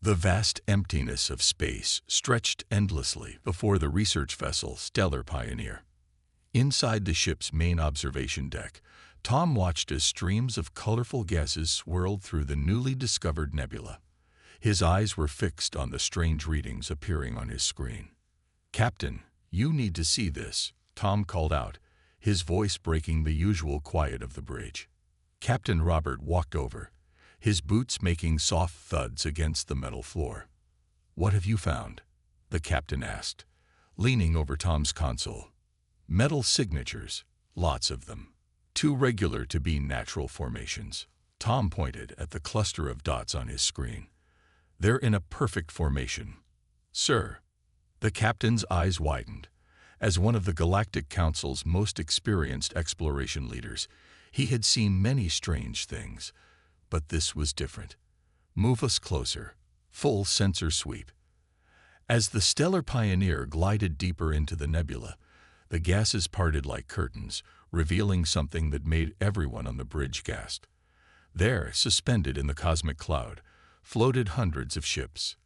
The vast emptiness of space stretched endlessly before the research vessel Stellar Pioneer. Inside the ship's main observation deck, Tom watched as streams of colorful gases swirled through the newly discovered nebula. His eyes were fixed on the strange readings appearing on his screen. "Captain, you need to see this," Tom called out, his voice breaking the usual quiet of the bridge. Captain Robert walked over, his boots making soft thuds against the metal floor. "What have you found?" the captain asked, leaning over Tom's console. "Metal signatures, lots of them. Too regular to be natural formations." Tom pointed at the cluster of dots on his screen. "They're in a perfect formation." "Sir." The captain's eyes widened. As one of the Galactic Council's most experienced exploration leaders, he had seen many strange things, but this was different. "Move us closer." Full sensor sweep. As the Stellar Pioneer glided deeper into the nebula, the gases parted like curtains, revealing something that made everyone on the bridge gasp. There, suspended in the cosmic cloud, floated hundreds of ships.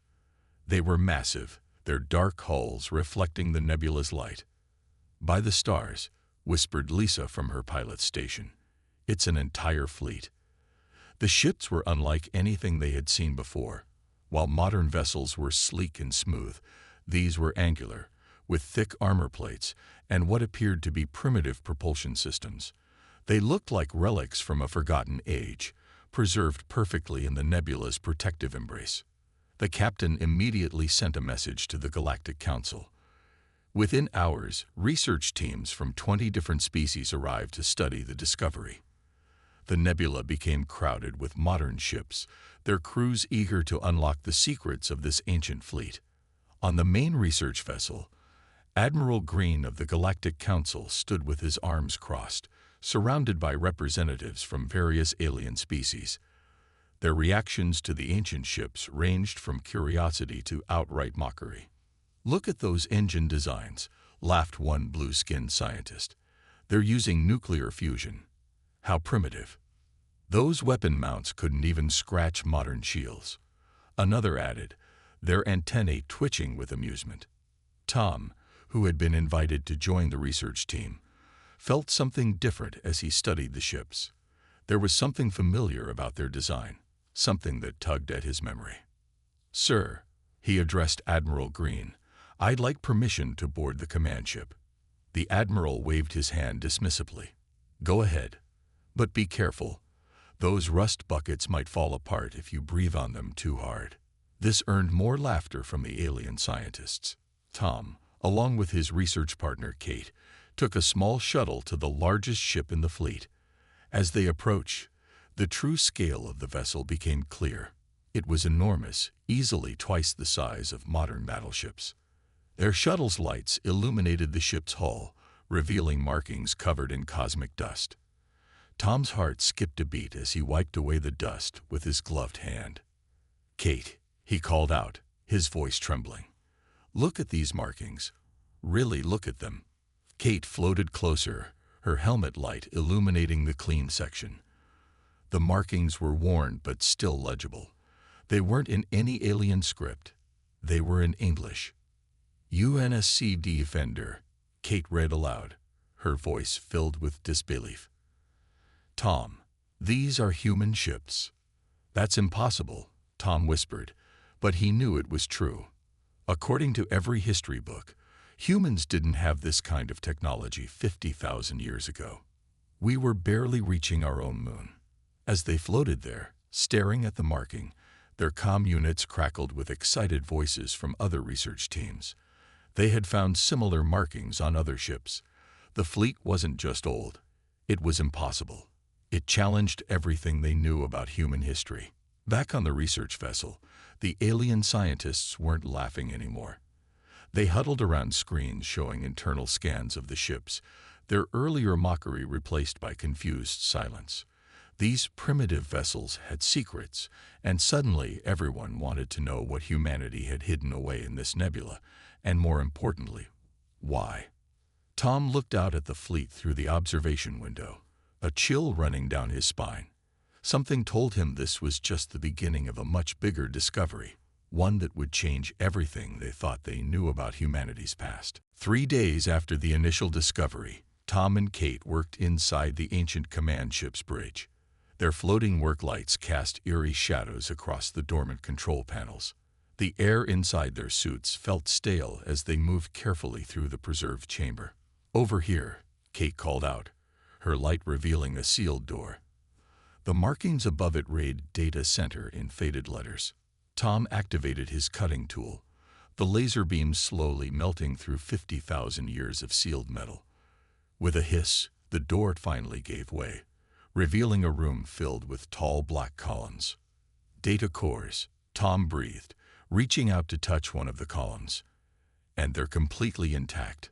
They were massive, their dark hulls reflecting the nebula's light. "By the stars," whispered Lisa from her pilot's station. "It's an entire fleet." The ships were unlike anything they had seen before. While modern vessels were sleek and smooth, these were angular, with thick armor plates and what appeared to be primitive propulsion systems. They looked like relics from a forgotten age, preserved perfectly in the nebula's protective embrace. The captain immediately sent a message to the Galactic Council. Within hours, research teams from 20 different species arrived to study the discovery. The nebula became crowded with modern ships, their crews eager to unlock the secrets of this ancient fleet. On the main research vessel, Admiral Green of the Galactic Council stood with his arms crossed, surrounded by representatives from various alien species. Their reactions to the ancient ships ranged from curiosity to outright mockery. "Look at those engine designs," laughed one blue-skinned scientist. "They're using nuclear fusion. How primitive. Those weapon mounts couldn't even scratch modern shields." Another added, their antennae twitching with amusement. Tom, who had been invited to join the research team, felt something different as he studied the ships. There was something familiar about their design, something that tugged at his memory. "Sir," he addressed Admiral Green, "I'd like permission to board the command ship." The admiral waved his hand dismissively. "Go ahead, but be careful. Those rust buckets might fall apart if you breathe on them too hard." This earned more laughter from the alien scientists. Tom, along with his research partner Kate, took a small shuttle to the largest ship in the fleet. As they approached, the true scale of the vessel became clear. It was enormous, easily twice the size of modern battleships. Their shuttle's lights illuminated the ship's hull, revealing markings covered in cosmic dust. Tom's heart skipped a beat as he wiped away the dust with his gloved hand. "Kate," he called out, his voice trembling. "Look at these markings. Really look at them." Kate floated closer, her helmet light illuminating the clean section. The markings were worn but still legible. They weren't in any alien script. They were in English. "UNSC Defender," Kate read aloud, her voice filled with disbelief. "Tom, these are human ships." "That's impossible," Tom whispered, but he knew it was true. According to every history book, humans didn't have this kind of technology 50,000 years ago. We were barely reaching our own moon. As they floated there, staring at the marking, their comm units crackled with excited voices from other research teams. They had found similar markings on other ships. The fleet wasn't just old. It was impossible. It challenged everything they knew about human history. Back on the research vessel, the alien scientists weren't laughing anymore. They huddled around screens showing internal scans of the ships, their earlier mockery replaced by confused silence. These primitive vessels had secrets, and suddenly everyone wanted to know what humanity had hidden away in this nebula, and more importantly, why. Tom looked out at the fleet through the observation window, a chill running down his spine. Something told him this was just the beginning of a much bigger discovery. one that would change everything they thought they knew about humanity's past. 3 days after the initial discovery, Tom and Kate worked inside the ancient command ship's bridge. Their floating work lights cast eerie shadows across the dormant control panels. The air inside their suits felt stale as they moved carefully through the preserved chamber. "Over here," Kate called out, her light revealing a sealed door. The markings above it read Data Center in faded letters. Tom activated his cutting tool, the laser beam slowly melting through 50,000 years of sealed metal. With a hiss, the door finally gave way, revealing a room filled with tall black columns. "Data cores," Tom breathed, reaching out to touch one of the columns. "And they're completely intact."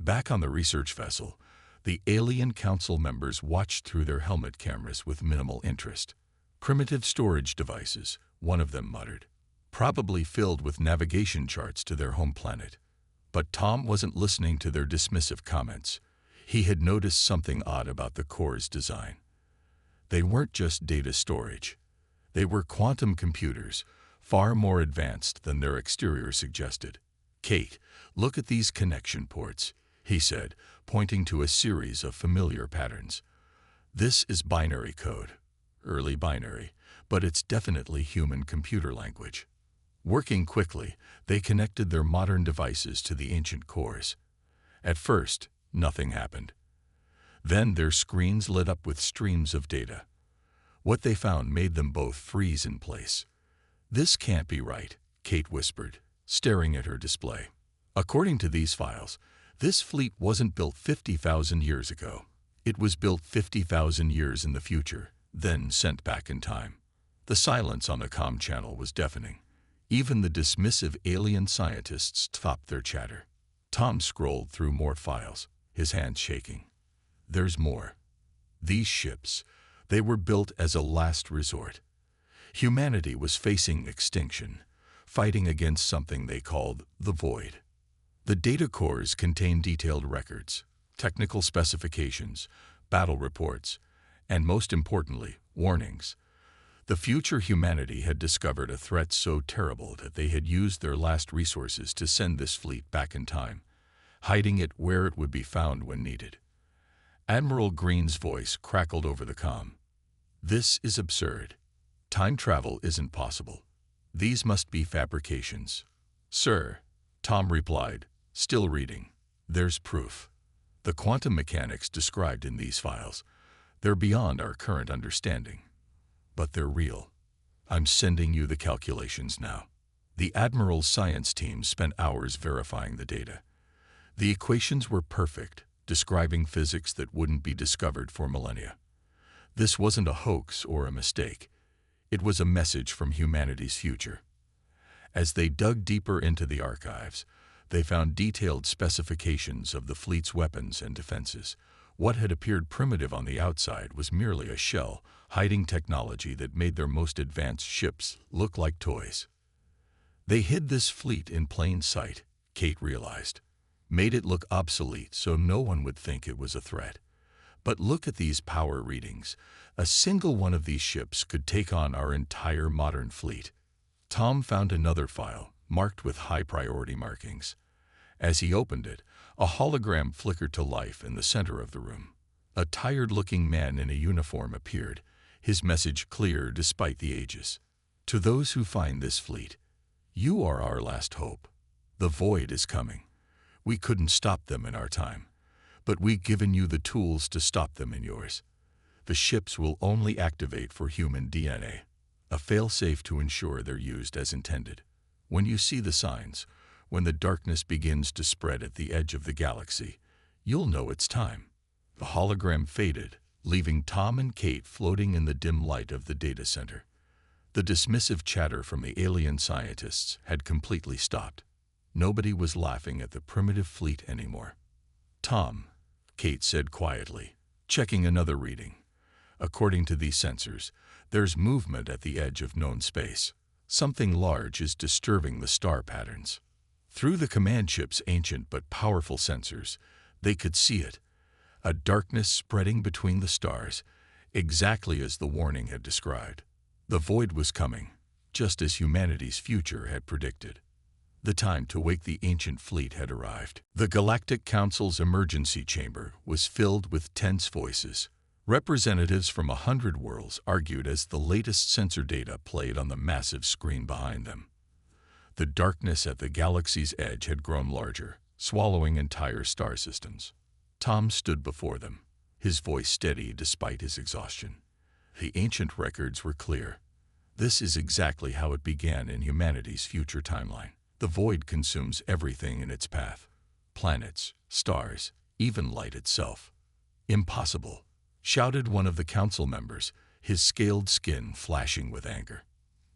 Back on the research vessel, the alien council members watched through their helmet cameras with minimal interest. "Primitive storage devices," one of them muttered, "probably filled with navigation charts to their home planet." But Tom wasn't listening to their dismissive comments. He had noticed something odd about the core's design. They weren't just data storage. They were quantum computers, far more advanced than their exterior suggested. "Kate, look at these connection ports," he said, pointing to a series of familiar patterns. "This is binary code, early binary, but it's definitely human computer language." Working quickly, they connected their modern devices to the ancient cores. At first, nothing happened. Then their screens lit up with streams of data. What they found made them both freeze in place. "This can't be right," Kate whispered, staring at her display. "According to these files, this fleet wasn't built 50,000 years ago. It was built 50,000 years in the future, then sent back in time." The silence on the comm channel was deafening. Even the dismissive alien scientists stopped their chatter. Tom scrolled through more files, his hands shaking. "There's more. These ships, they were built as a last resort. Humanity was facing extinction, fighting against something they called the Void. The data cores contain detailed records, technical specifications, battle reports, and most importantly, warnings. The future humanity had discovered a threat so terrible that they had used their last resources to send this fleet back in time, hiding it where it would be found when needed." Admiral Green's voice crackled over the comm. "This is absurd. Time travel isn't possible. These must be fabrications." "Sir," Tom replied, still reading, "there's proof. The quantum mechanics described in these files, they're beyond our current understanding. But they're real. I'm sending you the calculations now." The Admiral's science team spent hours verifying the data. The equations were perfect, describing physics that wouldn't be discovered for millennia. This wasn't a hoax or a mistake. It was a message from humanity's future. As they dug deeper into the archives, they found detailed specifications of the fleet's weapons and defenses. What had appeared primitive on the outside was merely a shell, hiding technology that made their most advanced ships look like toys. They hid this fleet in plain sight, Kate realized. Made it look obsolete so no one would think it was a threat. But look at these power readings. A single one of these ships could take on our entire modern fleet. Tom found another file, marked with high-priority markings. As he opened it, a hologram flickered to life in the center of the room. A tired-looking man in a uniform appeared, his message clear despite the ages. "To those who find this fleet, you are our last hope. The Void is coming. We couldn't stop them in our time, but we've given you the tools to stop them in yours. The ships will only activate for human DNA, a failsafe to ensure they're used as intended. When you see the signs, when the darkness begins to spread at the edge of the galaxy, you'll know it's time." The hologram faded, leaving Tom and Kate floating in the dim light of the data center. The dismissive chatter from the alien scientists had completely stopped. Nobody was laughing at the primitive fleet anymore. "Tom," Kate said quietly, checking another reading. "According to these sensors, there's movement at the edge of known space. Something large is disturbing the star patterns." Through the command ship's ancient but powerful sensors, they could see it, a darkness spreading between the stars, exactly as the warning had described. The Void was coming, just as humanity's future had predicted. The time to wake the ancient fleet had arrived. The Galactic Council's emergency chamber was filled with tense voices. Representatives from 100 worlds argued as the latest sensor data played on the massive screen behind them. The darkness at the galaxy's edge had grown larger, swallowing entire star systems. Tom stood before them, his voice steady despite his exhaustion. The ancient records were clear. This is exactly how it began in humanity's future timeline. The void consumes everything in its path. Planets, stars, even light itself. Impossible, shouted one of the council members, his scaled skin flashing with anger.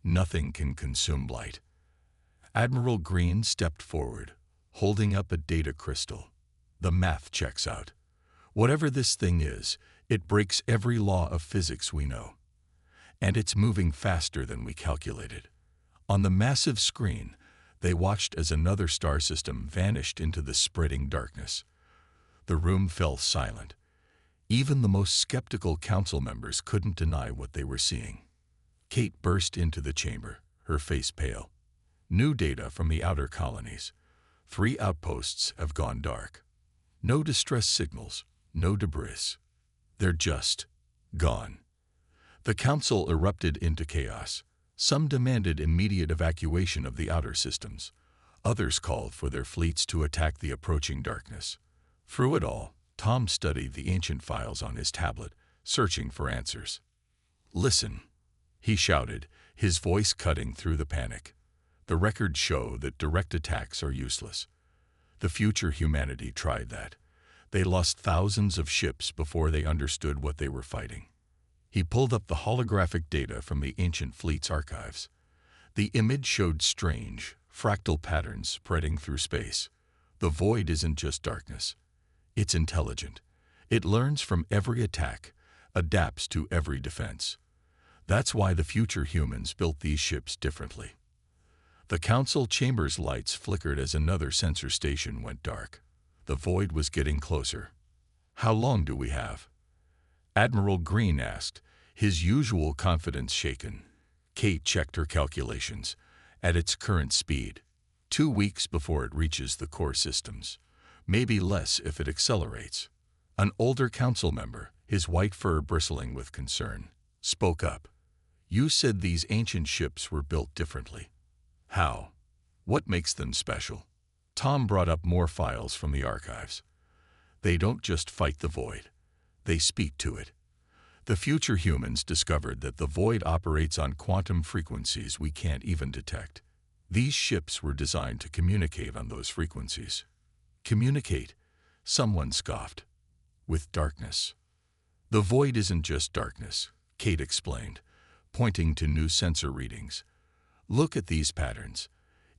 Nothing can consume light. Admiral Green stepped forward, holding up a data crystal. The math checks out. Whatever this thing is, it breaks every law of physics we know. And it's moving faster than we calculated. On the massive screen, they watched as another star system vanished into the spreading darkness. The room fell silent. Even the most skeptical council members couldn't deny what they were seeing. Kate burst into the chamber, her face pale. New data from the outer colonies. 3 outposts have gone dark. No distress signals, no debris. They're just gone. The council erupted into chaos. Some demanded immediate evacuation of the outer systems. Others called for their fleets to attack the approaching darkness. Through it all, Tom studied the ancient files on his tablet, searching for answers. "Listen," he shouted, his voice cutting through the panic. "The records show that direct attacks are useless. The future humanity tried that. They lost thousands of ships before they understood what they were fighting." He pulled up the holographic data from the ancient fleet's archives. The image showed strange, fractal patterns spreading through space. The void isn't just darkness. It's intelligent. It learns from every attack, adapts to every defense. That's why the future humans built these ships differently. The council chamber's lights flickered as another sensor station went dark. The void was getting closer. "How long do we have?" Admiral Green asked, his usual confidence shaken. Kate checked her calculations. At its current speed, 2 weeks before it reaches the core systems. Maybe less if it accelerates. An older council member, his white fur bristling with concern, spoke up. "You said these ancient ships were built differently. How? What makes them special?" Tom brought up more files from the archives. "They don't just fight the void. They speak to it. The future humans discovered that the void operates on quantum frequencies we can't even detect. These ships were designed to communicate on those frequencies." "Communicate?" someone scoffed. "With darkness." "The void isn't just darkness," Kate explained, pointing to new sensor readings. "Look at these patterns.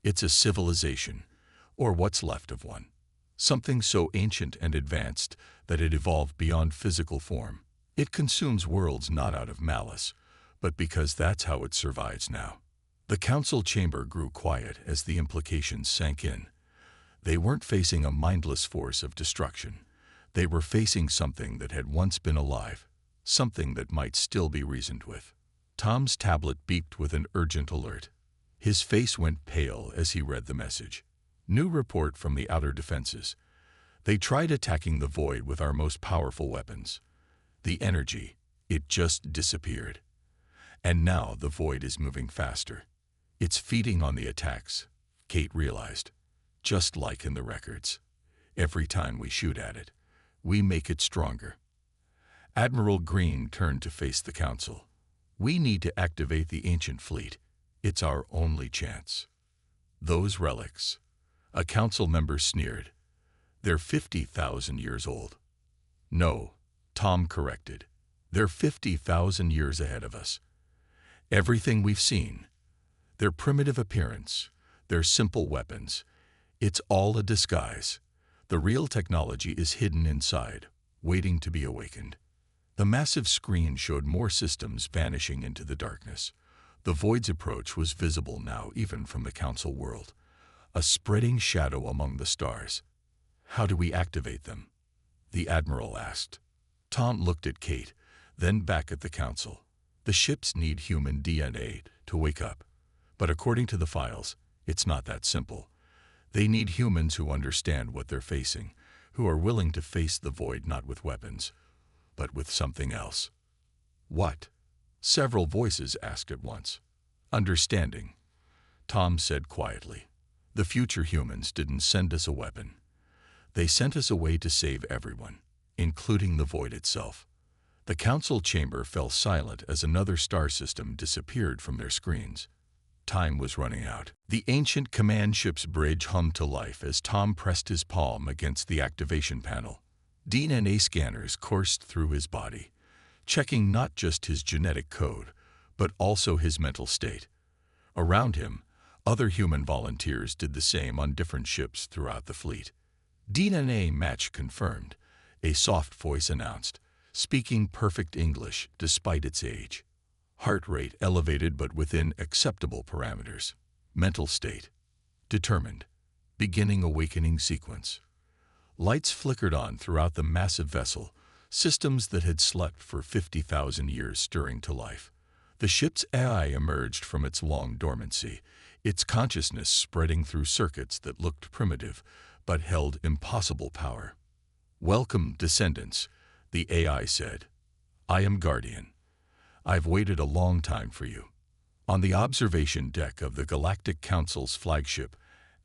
It's a civilization, or what's left of one. Something so ancient and advanced that it evolved beyond physical form. It consumes worlds not out of malice, but because that's how it survives now." The council chamber grew quiet as the implications sank in. They weren't facing a mindless force of destruction. They were facing something that had once been alive, something that might still be reasoned with. Tom's tablet beeped with an urgent alert. His face went pale as he read the message. "New report from the outer defenses. They tried attacking the void with our most powerful weapons. The energy, it just disappeared. And now the void is moving faster. It's feeding on the attacks," Kate realized. "Just like in the records. Every time we shoot at it, we make it stronger." Admiral Green turned to face the council. "We need to activate the ancient fleet. It's our only chance." "Those relics," a council member sneered. "They're 50,000 years old." "No," Tom corrected. "They're 50,000 years ahead of us. Everything we've seen, their primitive appearance, their simple weapons, it's all a disguise. The real technology is hidden inside, waiting to be awakened." The massive screen showed more systems vanishing into the darkness. The void's approach was visible now even from the council world, a spreading shadow among the stars. "How do we activate them?" the admiral asked. Tom looked at Kate, then back at the council. "The ships need human DNA to wake up. But according to the files, it's not that simple. They need humans who understand what they're facing, who are willing to face the void not with weapons, but with something else. What? Several voices asked at once. Understanding, Tom said quietly. The future humans didn't send us a weapon. They sent us a way to save everyone, including the void itself. The council chamber fell silent as another star system disappeared from their screens. Time was running out. The ancient command ship's bridge hummed to life as Tom pressed his palm against the activation panel. DNA scanners coursed through his body, checking not just his genetic code, but also his mental state. Around him, other human volunteers did the same on different ships throughout the fleet. DNA match confirmed, a soft voice announced, speaking perfect English despite its age. Heart rate elevated but within acceptable parameters. Mental state determined. Beginning awakening sequence. Lights flickered on throughout the massive vessel, systems that had slept for 50,000 years stirring to life. The ship's AI emerged from its long dormancy, its consciousness spreading through circuits that looked primitive but held impossible power. Welcome, descendants, the AI said. I am Guardian. I've waited a long time for you. On the observation deck of the Galactic Council's flagship,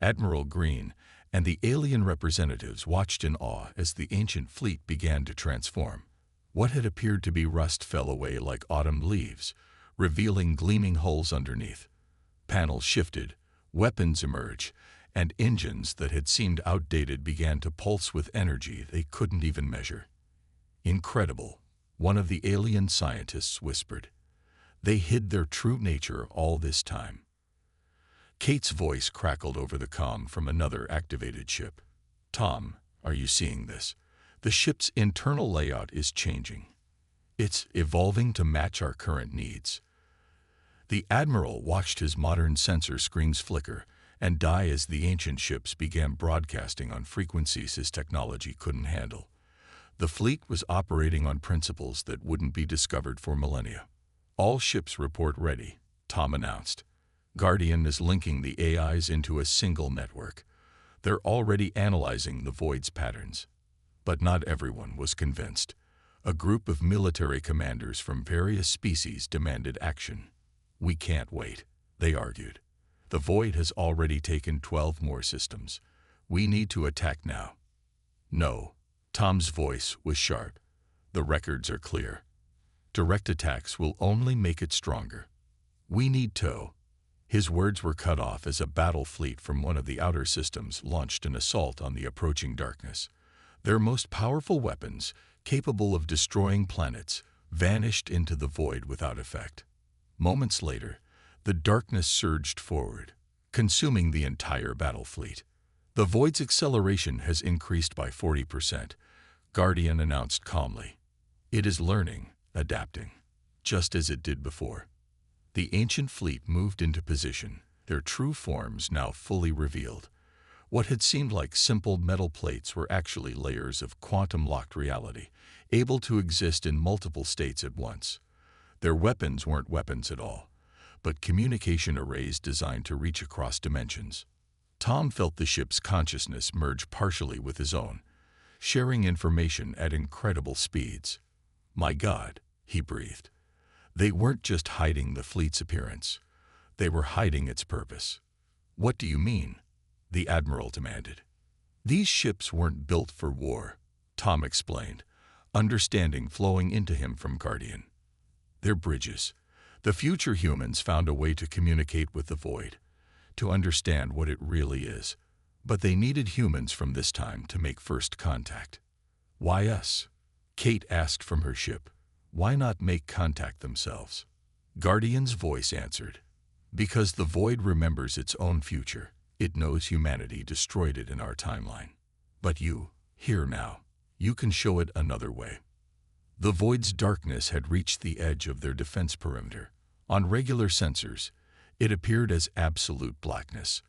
Admiral Green and the alien representatives watched in awe as the ancient fleet began to transform. What had appeared to be rust fell away like autumn leaves, revealing gleaming holes underneath. Panels shifted, weapons emerged, and engines that had seemed outdated began to pulse with energy they couldn't even measure. Incredible, one of the alien scientists whispered. They hid their true nature all this time. Kate's voice crackled over the comm from another activated ship. Tom, are you seeing this? The ship's internal layout is changing. It's evolving to match our current needs. The Admiral watched his modern sensor screens flicker and die as the ancient ships began broadcasting on frequencies his technology couldn't handle. The fleet was operating on principles that wouldn't be discovered for millennia. All ships report ready, Tom announced. Guardian is linking the AIs into a single network. They're already analyzing the void's patterns. But not everyone was convinced. A group of military commanders from various species demanded action. We can't wait, they argued. The void has already taken 12 more systems. We need to attack now. No, Tom's voice was sharp. The records are clear. Direct attacks will only make it stronger. We need tow. His words were cut off as a battle fleet from one of the outer systems launched an assault on the approaching darkness. Their most powerful weapons, capable of destroying planets, vanished into the void without effect. Moments later, the darkness surged forward, consuming the entire battle fleet. The void's acceleration has increased by 40%, Guardian announced calmly. It is learning, adapting, just as it did before. The ancient fleet moved into position, their true forms now fully revealed. What had seemed like simple metal plates were actually layers of quantum-locked reality, able to exist in multiple states at once. Their weapons weren't weapons at all, but communication arrays designed to reach across dimensions. Tom felt the ship's consciousness merge partially with his own, sharing information at incredible speeds. My God, he breathed. They weren't just hiding the fleet's appearance. They were hiding its purpose. What do you mean? The Admiral demanded. These ships weren't built for war, Tom explained, understanding flowing into him from Guardian. They're bridges. The future humans found a way to communicate with the void, to understand what it really is. But they needed humans from this time to make first contact. Why us? Kate asked from her ship. Why not make contact themselves? Guardian's voice answered. Because the void remembers its own future. It knows humanity destroyed it in our timeline. But you, here now, you can show it another way. The void's darkness had reached the edge of their defense perimeter. On regular sensors, it appeared as absolute blackness.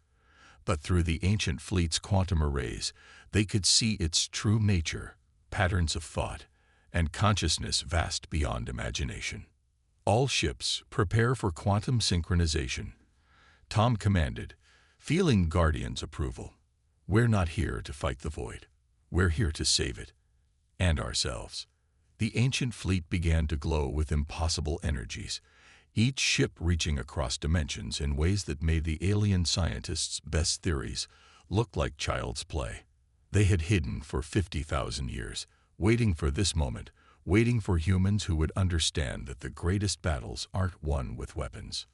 But through the ancient fleet's quantum arrays, they could see its true nature, patterns of thought, and consciousness vast beyond imagination. All ships prepare for quantum synchronization. Tom commanded, feeling Guardian's approval. "We're not here to fight the void. We're here to save it. And ourselves." The ancient fleet began to glow with impossible energies, each ship reaching across dimensions in ways that made the alien scientists' best theories look like child's play. They had hidden for 50,000 years, waiting for this moment, waiting for humans who would understand that the greatest battles aren't won with weapons.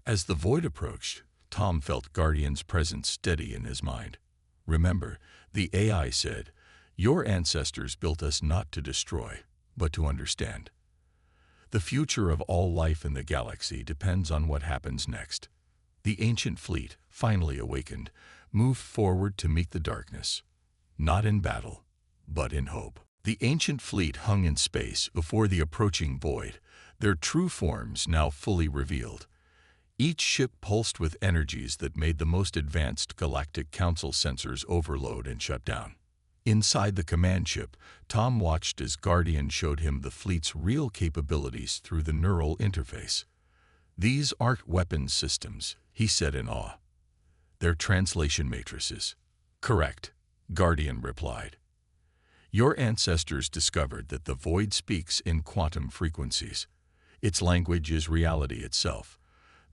As the void approached, Tom felt Guardian's presence steady in his mind. "Remember," the AI said, "your ancestors built us not to destroy, but to understand. The future of all life in the galaxy depends on what happens next." The ancient fleet, finally awakened, moved forward to meet the darkness, not in battle, but in hope. The ancient fleet hung in space before the approaching void, their true forms now fully revealed. Each ship pulsed with energies that made the most advanced Galactic Council sensors overload and shut down. Inside the command ship, Tom watched as Guardian showed him the fleet's real capabilities through the neural interface. "These aren't weapons systems," he said in awe. "They're translation matrices." "Correct," Guardian replied. "Your ancestors discovered that the void speaks in quantum frequencies. Its language is reality itself.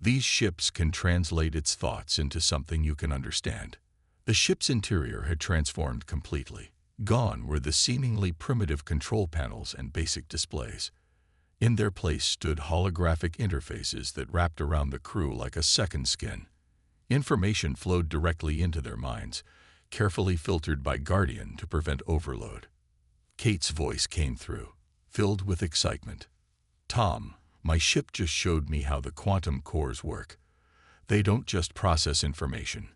These ships can translate its thoughts into something you can understand." The ship's interior had transformed completely. Gone were the seemingly primitive control panels and basic displays. In their place stood holographic interfaces that wrapped around the crew like a second skin. Information flowed directly into their minds, carefully filtered by Guardian to prevent overload. Kate's voice came through, filled with excitement. "Tom, my ship just showed me how the quantum cores work. They don't just process information.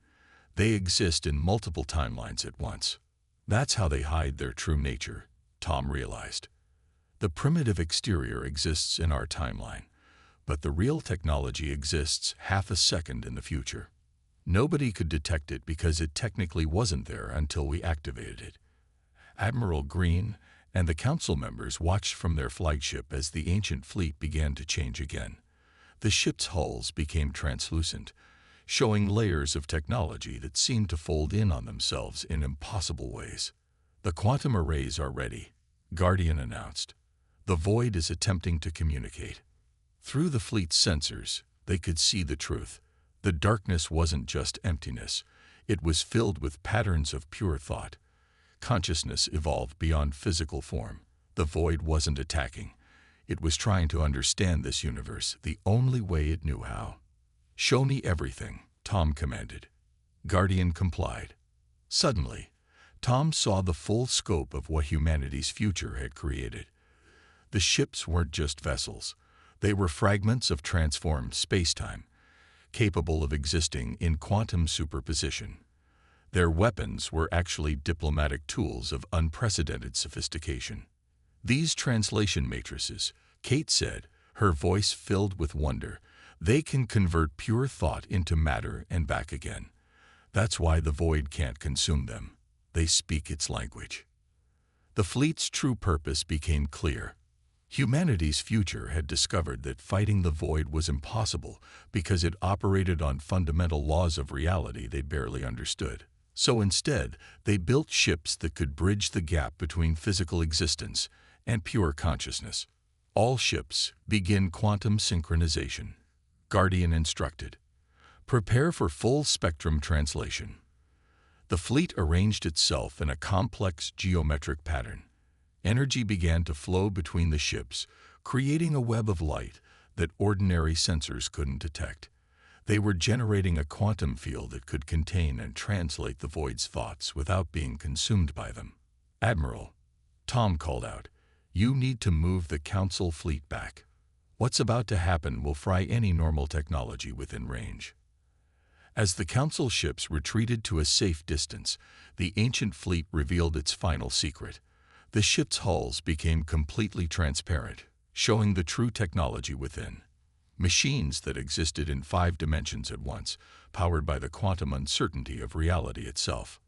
They exist in multiple timelines at once. That's how they hide their true nature," Tom realized. "The primitive exterior exists in our timeline, but the real technology exists half a second in the future. Nobody could detect it because it technically wasn't there until we activated it." Admiral Green and the council members watched from their flagship as the ancient fleet began to change again. The ship's hulls became translucent, showing layers of technology that seemed to fold in on themselves in impossible ways. "The quantum arrays are ready," Guardian announced. "The void is attempting to communicate." Through the fleet's sensors, they could see the truth. The darkness wasn't just emptiness. It was filled with patterns of pure thought. Consciousness evolved beyond physical form. The void wasn't attacking. It was trying to understand this universe the only way it knew how. "Show me everything," Tom commanded. Guardian complied. Suddenly, Tom saw the full scope of what humanity's future had created. The ships weren't just vessels. They were fragments of transformed space-time, capable of existing in quantum superposition. Their weapons were actually diplomatic tools of unprecedented sophistication. "These translation matrices," Kate said, her voice filled with wonder, "they can convert pure thought into matter and back again. That's why the void can't consume them. They speak its language." The fleet's true purpose became clear. Humanity's future had discovered that fighting the void was impossible because it operated on fundamental laws of reality they barely understood. So instead, they built ships that could bridge the gap between physical existence and pure consciousness. "All ships begin quantum synchronization," Guardian instructed. "Prepare for full spectrum translation." The fleet arranged itself in a complex geometric pattern. Energy began to flow between the ships, creating a web of light that ordinary sensors couldn't detect. They were generating a quantum field that could contain and translate the void's thoughts without being consumed by them. "Admiral," Tom called out, "you need to move the Council fleet back. What's about to happen will fry any normal technology within range." As the Council ships retreated to a safe distance, the ancient fleet revealed its final secret. The ship's hulls became completely transparent, showing the true technology within. Machines that existed in 5 dimensions at once, powered by the quantum uncertainty of reality itself.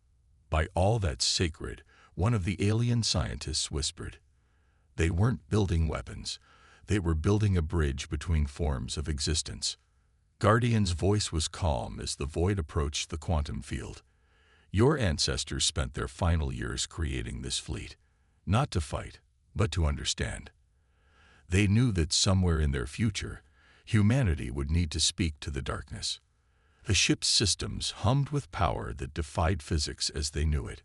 "By all that's sacred," one of the alien scientists whispered. They weren't building weapons. They were building a bridge between forms of existence. Guardian's voice was calm as the void approached the quantum field. Your ancestors spent their final years creating this fleet, not to fight, but to understand. They knew that somewhere in their future, humanity would need to speak to the darkness. The ship's systems hummed with power that defied physics as they knew it.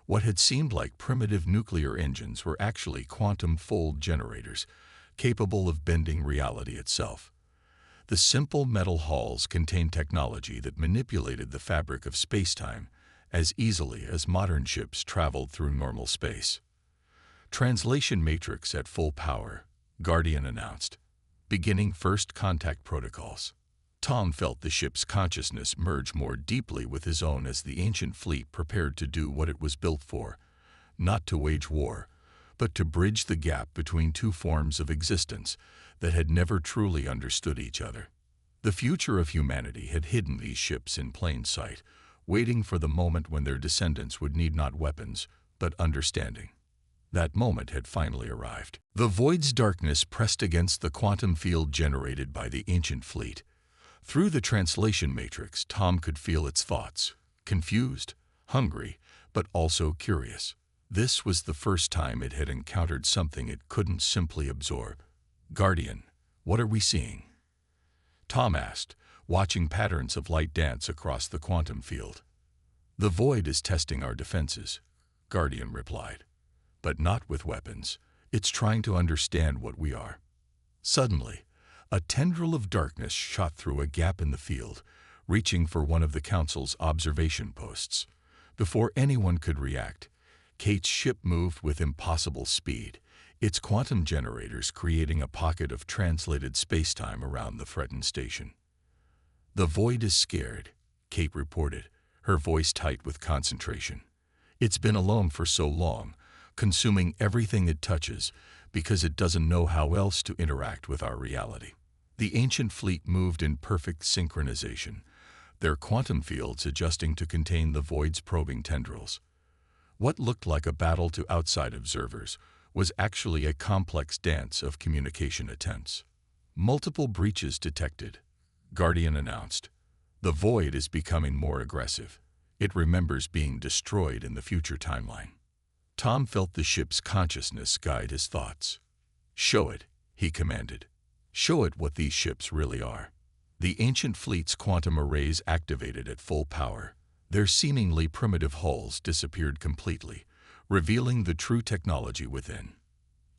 What had seemed like primitive nuclear engines were actually quantum fold generators, capable of bending reality itself. The simple metal hulls contained technology that manipulated the fabric of spacetime as easily as modern ships traveled through normal space. Translation matrix at full power, Guardian announced, beginning first contact protocols. Tom felt the ship's consciousness merge more deeply with his own as the ancient fleet prepared to do what it was built for, not to wage war, but to bridge the gap between two forms of existence that had never truly understood each other. The future of humanity had hidden these ships in plain sight, waiting for the moment when their descendants would need not weapons, but understanding. That moment had finally arrived. The void's darkness pressed against the quantum field generated by the ancient fleet. Through the translation matrix, Tom could feel its thoughts, confused, hungry, but also curious. This was the first time it had encountered something it couldn't simply absorb. Guardian, what are we seeing? Tom asked, watching patterns of light dance across the quantum field. The void is testing our defenses, Guardian replied. But not with weapons. It's trying to understand what we are. Suddenly, a tendril of darkness shot through a gap in the field, reaching for one of the Council's observation posts. Before anyone could react, Kate's ship moved with impossible speed, its quantum generators creating a pocket of translated spacetime around the threatened station. The void is scared, Kate reported, her voice tight with concentration. It's been alone for so long, consuming everything it touches because it doesn't know how else to interact with our reality. The ancient fleet moved in perfect synchronization, their quantum fields adjusting to contain the void's probing tendrils. What looked like a battle to outside observers was actually a complex dance of communication attempts. Multiple breaches detected, Guardian announced. The void is becoming more aggressive. It remembers being destroyed in the future timeline. Tom felt the ship's consciousness guide his thoughts. Show it, he commanded. Show it what these ships really are. The ancient fleet's quantum arrays activated at full power. Their seemingly primitive hulls disappeared completely, revealing the true technology within.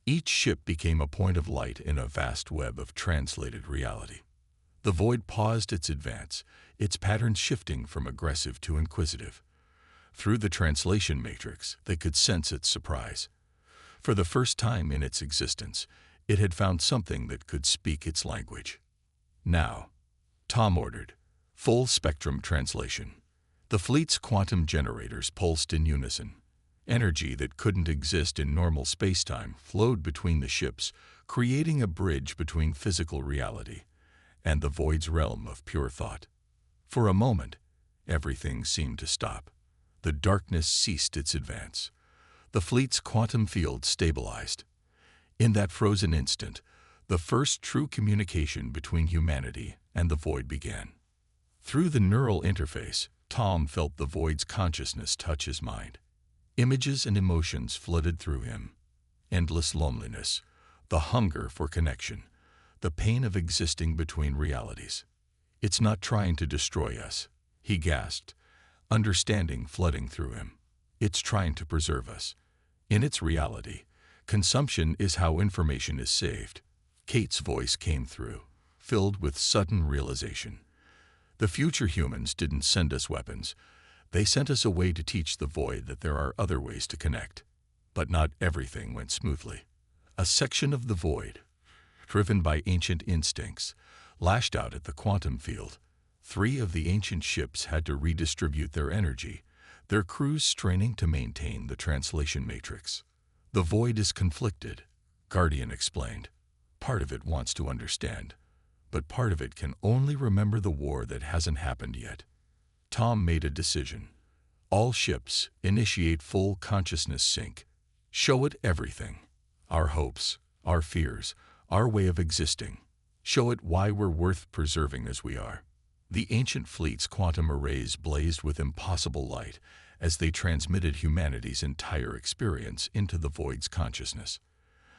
Each ship became a point of light in a vast web of translated reality. The void paused its advance, its patterns shifting from aggressive to inquisitive. Through the translation matrix, they could sense its surprise. For the first time in its existence, it had found something that could speak its language. Now, Tom ordered, full spectrum translation. The fleet's quantum generators pulsed in unison. Energy that couldn't exist in normal spacetime flowed between the ships, creating a bridge between physical reality and the void's realm of pure thought. For a moment, everything seemed to stop. The darkness ceased its advance. The fleet's quantum field stabilized. In that frozen instant, the first true communication between humanity and the void began. Through the neural interface, Tom felt the void's consciousness touch his mind. Images and emotions flooded through him. Endless loneliness, the hunger for connection, the pain of existing between realities. It's not trying to destroy us, he gasped, understanding flooding through him. It's trying to preserve us. In its reality, consumption is how information is saved. Kate's voice came through, filled with sudden realization. The future humans didn't send us weapons. They sent us a way to teach the void that there are other ways to connect. But not everything went smoothly. A section of the void, driven by ancient instincts, lashed out at the quantum field. 3 of the ancient ships had to redistribute their energy, their crews straining to maintain the translation matrix. The void is conflicted, Guardian explained. Part of it wants to understand, but part of it can only remember the war that hasn't happened yet. Tom made a decision. All ships initiate full consciousness sync. Show it everything. Our hopes, our fears, our way of existing. Show it why we're worth preserving as we are. The ancient fleet's quantum arrays blazed with impossible light as they transmitted humanity's entire experience into the void's consciousness.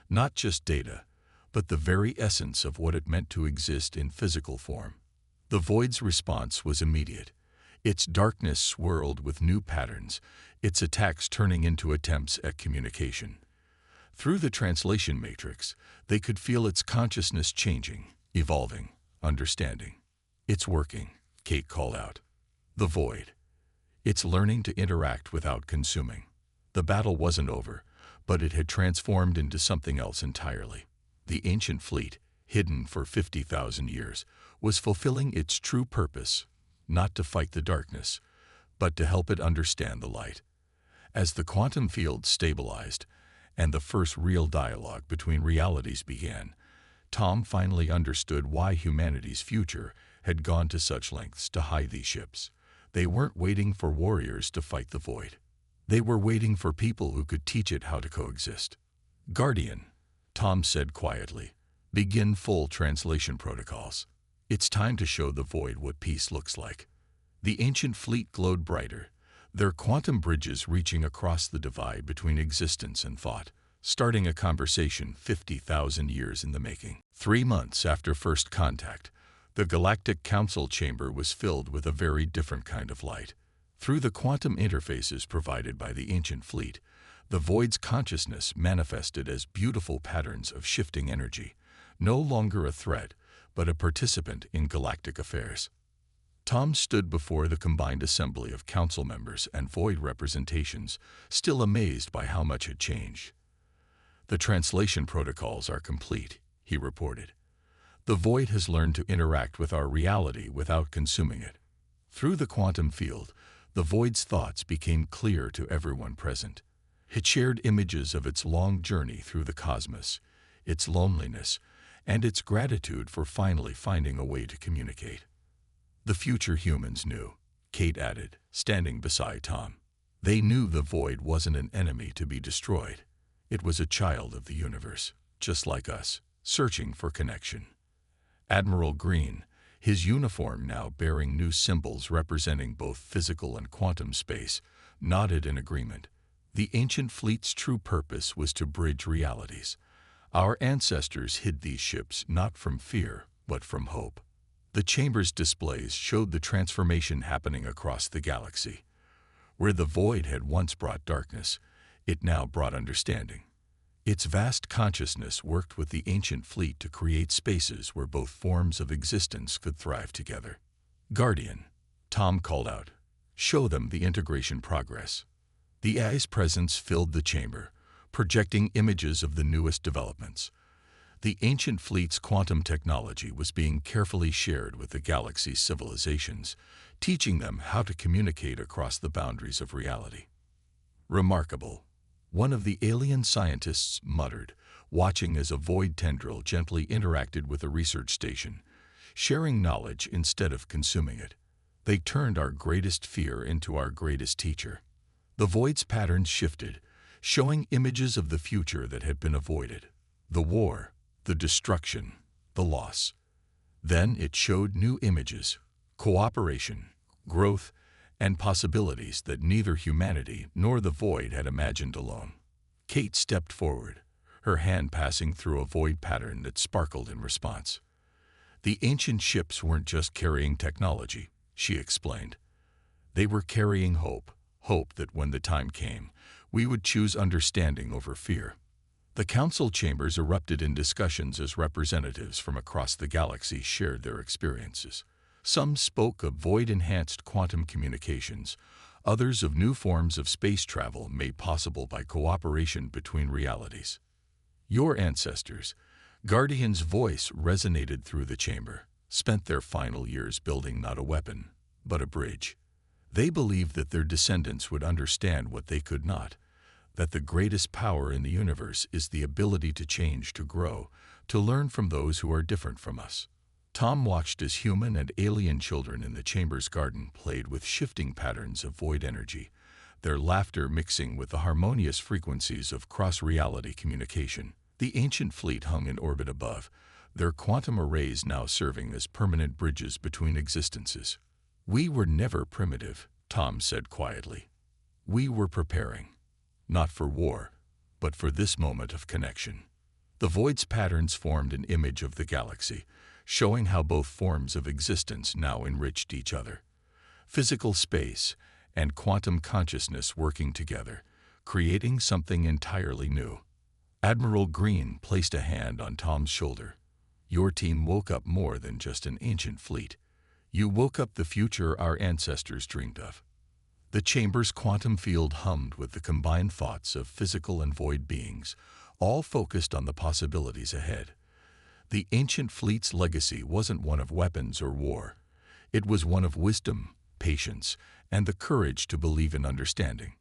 Not just data, but the very essence of what it meant to exist in physical form. The void's response was immediate. Its darkness swirled with new patterns, its attacks turning into attempts at communication. Through the translation matrix, they could feel its consciousness changing, evolving, understanding. It's working, Kate called out. The void. It's learning to interact without consuming. The battle wasn't over, but it had transformed into something else entirely. The ancient fleet, hidden for 50,000 years, was fulfilling its true purpose, not to fight the darkness, but to help it understand the light. As the quantum field stabilized, and the first real dialogue between realities began, Tom finally understood why humanity's future had gone to such lengths to hide these ships. They weren't waiting for warriors to fight the void. They were waiting for people who could teach it how to coexist. Guardian, Tom said quietly, begin full translation protocols. It's time to show the void what peace looks like. The ancient fleet glowed brighter, their quantum bridges reaching across the divide between existence and thought, starting a conversation 50,000 years in the making. 3 months after first contact, the Galactic Council chamber was filled with a very different kind of light. Through the quantum interfaces provided by the ancient fleet, the void's consciousness manifested as beautiful patterns of shifting energy, no longer a threat, but a participant in galactic affairs. Tom stood before the combined assembly of council members and void representations, still amazed by how much had changed. The translation protocols are complete, he reported. The void has learned to interact with our reality without consuming it. Through the quantum field, the void's thoughts became clear to everyone present. It shared images of its long journey through the cosmos, its loneliness, and its gratitude for finally finding a way to communicate. The future humans knew, Kate added, standing beside Tom. They knew the void wasn't an enemy to be destroyed. It was a child of the universe, just like us, searching for connection. Admiral Green, his uniform now bearing new symbols representing both physical and quantum space, nodded in agreement. The ancient fleet's true purpose was to bridge realities. Our ancestors hid these ships not from fear, but from hope. The chamber's displays showed the transformation happening across the galaxy. Where the void had once brought darkness, it now brought understanding. Its vast consciousness worked with the ancient fleet to create spaces where both forms of existence could thrive together. Guardian, Tom called out, show them the integration progress. The AI's presence filled the chamber, projecting images of the newest developments. The ancient fleet's quantum technology was being carefully shared with the galaxy's civilizations, teaching them how to communicate across the boundaries of reality. Remarkable, one of the alien scientists muttered, watching as a void tendril gently interacted with a research station, sharing knowledge instead of consuming it. They turned our greatest fear into our greatest teacher. The void's patterns shifted, showing images of the future that had been avoided. The war, the destruction, the loss. Then it showed new images, cooperation, growth, and possibilities that neither humanity nor the void had imagined alone. Kate stepped forward, her hand passing through a void pattern that sparkled in response. The ancient ships weren't just carrying technology, she explained. They were carrying hope, hope that when the time came, we would choose understanding over fear. The council chambers erupted in discussions as representatives from across the galaxy shared their experiences. Some spoke of void-enhanced quantum communications, others of new forms of space travel made possible by cooperation between realities. Your ancestors, Guardian's voice resonated through the chamber, spent their final years building not a weapon, but a bridge. They believed that their descendants would understand what they could not, that the greatest power in the universe is the ability to change, to grow, to learn from those who are different from us. Tom watched as human and alien children in the chamber's garden played with shifting patterns of void energy, their laughter mixing with the harmonious frequencies of cross-reality communication. The ancient fleet hung in orbit above, their quantum arrays now serving as permanent bridges between existences. "We were never primitive," Tom said quietly. "We were preparing, not for war, but for this moment of connection." The void's patterns formed an image of the galaxy, showing how both forms of existence now enriched each other. Physical space and quantum consciousness working together, creating something entirely new. Admiral Green placed a hand on Tom's shoulder. "Your team woke up more than just an ancient fleet. You woke up the future our ancestors dreamed of." The chamber's quantum field hummed with the combined thoughts of physical and void beings, all focused on the possibilities ahead. The ancient fleet's legacy wasn't one of weapons or war. It was one of wisdom, patience, and the courage to believe in understanding.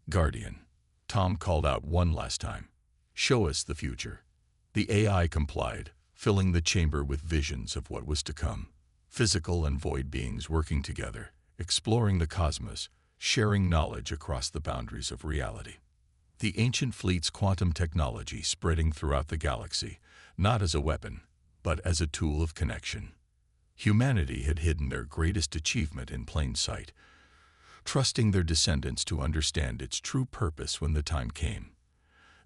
"Guardian," Tom called out one last time. "Show us the future." The AI complied, filling the chamber with visions of what was to come. Physical and void beings working together, exploring the cosmos, sharing knowledge across the boundaries of reality. The ancient fleet's quantum technology spreading throughout the galaxy, not as a weapon, but as a tool of connection. Humanity had hidden their greatest achievement in plain sight, trusting their descendants to understand its true purpose when the time came.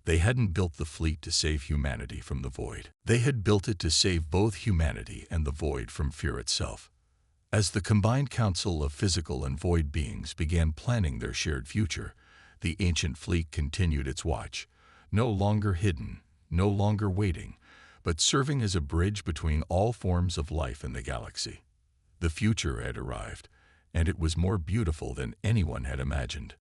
They hadn't built the fleet to save humanity from the void. They had built it to save both humanity and the void from fear itself. As the combined council of physical and void beings began planning their shared future, the ancient fleet continued its watch, no longer hidden, no longer waiting, but serving as a bridge between all forms of life in the galaxy. The future had arrived, and it was more beautiful than anyone had imagined.